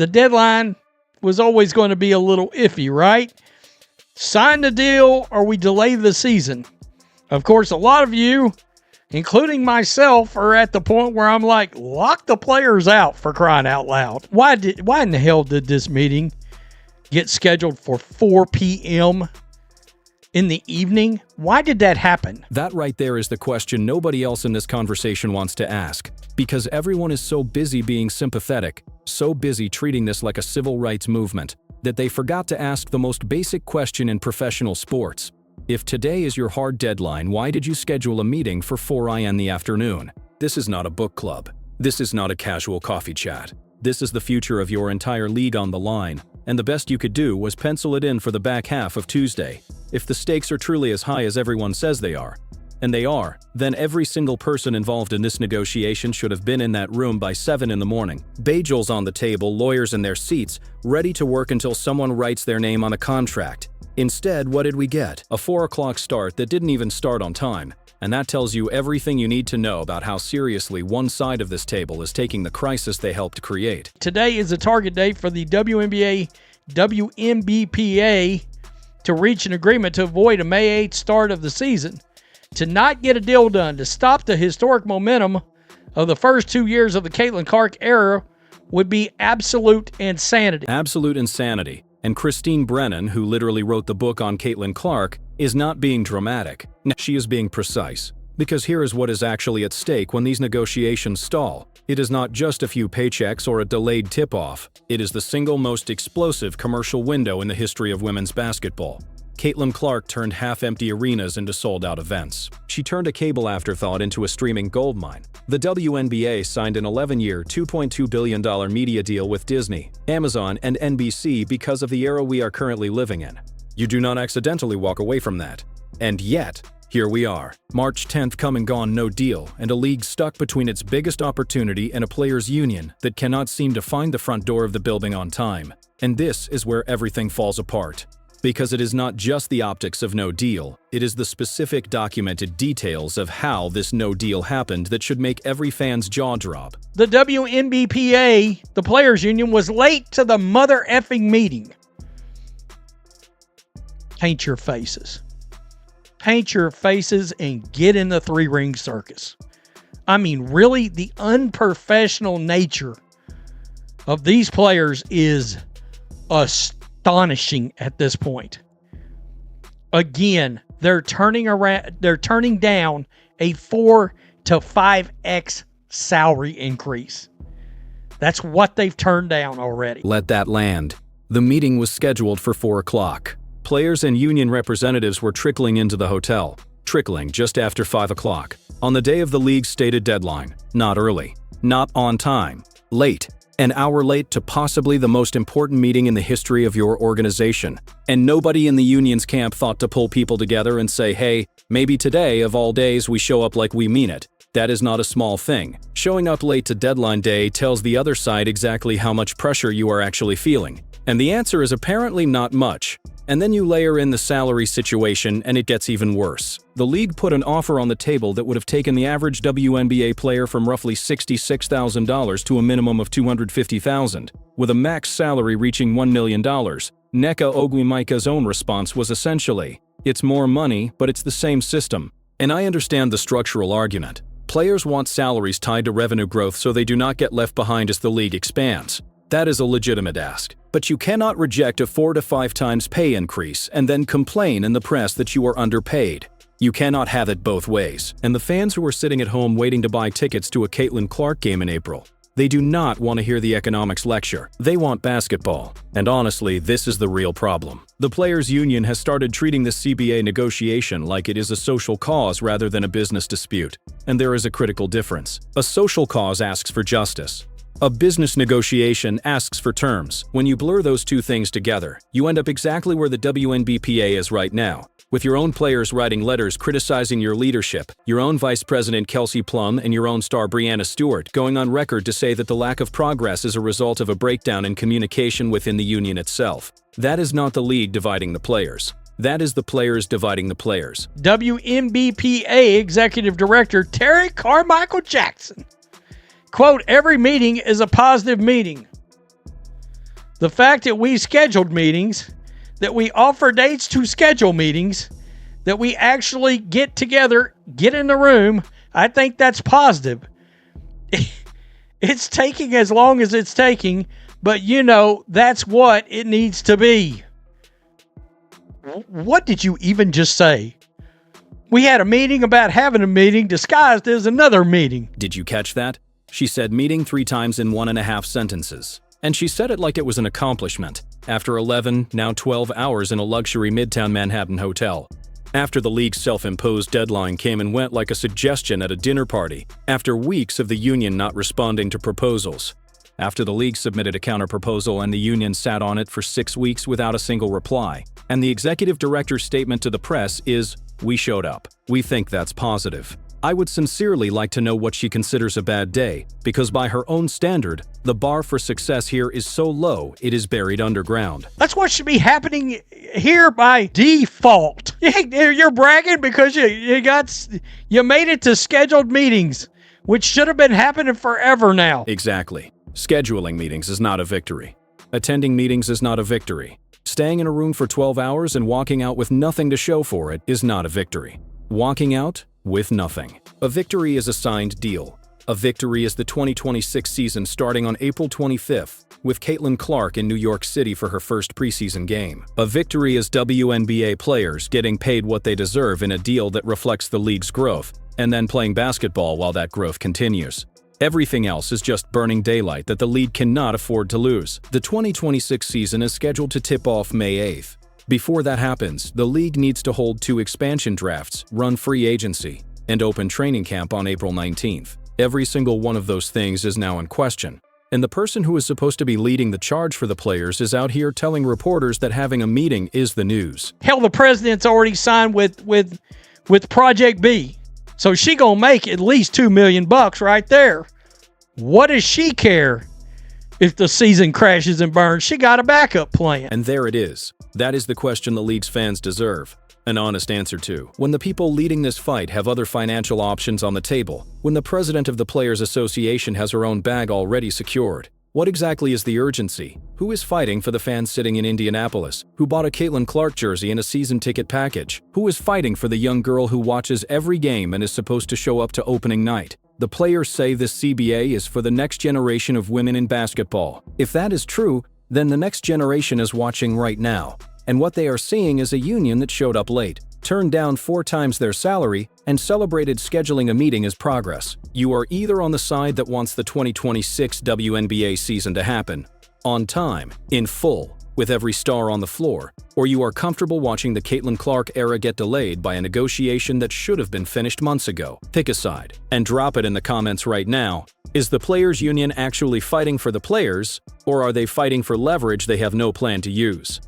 the deadline was always going to be a little iffy, right? Sign the deal or we delay the season. Of course, a lot of you, including myself, are at the point where I'm like, lock the players out, for crying out loud. Why in the hell did this meeting get scheduled for 4 p.m. in the evening? Why did that happen? That right there is the question nobody else in this conversation wants to ask, because everyone is so busy being sympathetic, so busy treating this like a civil rights movement, that they forgot to ask the most basic question in professional sports. If today is your hard deadline, why did you schedule a meeting for 4 in the afternoon? This is not a book club. This is not a casual coffee chat. This is the future of your entire league on the line, and the best you could do was pencil it in for the back half of Tuesday. If the stakes are truly as high as everyone says they are, and they are, then every single person involved in this negotiation should have been in that room by 7 in the morning. Bajles on the table, lawyers in their seats, ready to work until someone writes their name on a contract. Instead, what did we get? A 4 o'clock start that didn't even start on time. And that tells you everything you need to know about how seriously one side of this table is taking the crisis they helped create. Today is the target date for the WNBA, WNBPA to reach an agreement to avoid a May 8th start of the season. To not get a deal done, to stop the historic momentum of the first 2 years of the Caitlin Clark era would be absolute insanity. Absolute insanity. And Christine Brennan, who literally wrote the book on Caitlin Clark, is not being dramatic. She is being precise. Because here is what is actually at stake when these negotiations stall. It is not just a few paychecks or a delayed tip-off. It is the single most explosive commercial window in the history of women's basketball. Caitlin Clark turned half-empty arenas into sold-out events. She turned a cable afterthought into a streaming goldmine. The WNBA signed an 11-year, $2.2 billion media deal with Disney, Amazon, and NBC because of the era we are currently living in. You do not accidentally walk away from that. And yet, here we are. March 10th come and gone, no deal, and a league stuck between its biggest opportunity and a players' union that cannot seem to find the front door of the building on time. And this is where everything falls apart. Because it is not just the optics of no deal, it is the specific documented details of how this no deal happened that should make every fan's jaw drop. The WNBPA, the players' union, was late to the mother effing meeting. Paint your faces. Paint your faces and get in the three-ring circus. I mean, really, the unprofessional nature of these players is astonishing at this point. Again, they're turning down a 4 to 5x salary increase. That's what they've turned down already. Let that land. The meeting was scheduled for 4 o'clock. Players and union representatives were trickling into the hotel, trickling just after 5 o'clock, on the day of the league's stated deadline. Not early, not on time, late. An hour late to possibly the most important meeting in the history of your organization. And nobody in the union's camp thought to pull people together and say, hey, maybe today, of all days, we show up like we mean it. That is not a small thing. Showing up late to deadline day tells the other side exactly how much pressure you are actually feeling. And the answer is apparently not much. And then you layer in the salary situation and it gets even worse. The league put an offer on the table that would have taken the average WNBA player from roughly $66,000 to a minimum of $250,000, with a max salary reaching $1 million. Nneka Ogwumike's own response was essentially, it's more money, but it's the same system. And I understand the structural argument. Players want salaries tied to revenue growth so they do not get left behind as the league expands. That is a legitimate ask. But you cannot reject a 4 to 5 times pay increase and then complain in the press that you are underpaid. You cannot have it both ways. And the fans who are sitting at home waiting to buy tickets to a Caitlin Clark game in April, they do not want to hear the economics lecture. They want basketball. And honestly, this is the real problem. The players' union has started treating this CBA negotiation like it is a social cause rather than a business dispute. And there is a critical difference. A social cause asks for justice. A business negotiation asks for terms. When you blur those two things together, you end up exactly where the WNBPA is right now, with your own players writing letters criticizing your leadership, your own Vice President Kelsey Plum and your own star Breanna Stewart going on record to say that the lack of progress is a result of a breakdown in communication within the union itself. That is not the league dividing the players. That is the players dividing the players. WNBPA Executive Director Terry Carmichael Jackson. Quote, every meeting is a positive meeting. The fact that we scheduled meetings, that we offer dates to schedule meetings, that we actually get together, get in the room, I think that's positive. It's taking as long as it's taking, but that's what it needs to be. What did you even just say? We had a meeting about having a meeting disguised as another meeting. Did you catch that? She said meeting 3 times in 1.5 sentences. And she said it like it was an accomplishment, after 11, now 12 hours in a luxury Midtown Manhattan hotel. After the league's self-imposed deadline came and went like a suggestion at a dinner party, after weeks of the union not responding to proposals. After the league submitted a counter-proposal and the union sat on it for 6 weeks without a single reply. And the executive director's statement to the press is, "We showed up. We think that's positive." I would sincerely like to know what she considers a bad day, because by her own standard, the bar for success here is so low it is buried underground. That's what should be happening here by default. You're bragging because you made it to scheduled meetings, which should have been happening forever now. Exactly. Scheduling meetings is not a victory. Attending meetings is not a victory. Staying in a room for 12 hours and walking out with nothing to show for it is not a victory. Walking out with nothing. A victory is a signed deal. A victory is the 2026 season starting on April 25th, with Caitlin Clark in New York City for her first preseason game. A victory is WNBA players getting paid what they deserve in a deal that reflects the league's growth, and then playing basketball while that growth continues. Everything else is just burning daylight that the league cannot afford to lose. The 2026 season is scheduled to tip off May 8th. Before that happens, the league needs to hold 2 expansion drafts, run free agency, and open training camp on April 19th. Every single one of those things is now in question. And the person who is supposed to be leading the charge for the players is out here telling reporters that having a meeting is the news. Hell, the president's already signed with Project B. So she gonna make at least $2 million right there. What does she care if the season crashes and burns? She got a backup plan. And there it is. That is the question the league's fans deserve an honest answer to. When the people leading this fight have other financial options on the table, when the president of the Players Association has her own bag already secured, what exactly is the urgency? Who is fighting for the fans sitting in Indianapolis, who bought a Caitlin Clark jersey and a season ticket package? Who is fighting for the young girl who watches every game and is supposed to show up to opening night? The players say this CBA is for the next generation of women in basketball. If that is true, then the next generation is watching right now. And what they are seeing is a union that showed up late, turned down 4 times their salary, and celebrated scheduling a meeting as progress. You are either on the side that wants the 2026 WNBA season to happen, on time, in full, with every star on the floor, or you are comfortable watching the Caitlin Clark era get delayed by a negotiation that should have been finished months ago. Pick a side, and drop it in the comments right now. Is the players' union actually fighting for the players, or are they fighting for leverage they have no plan to use?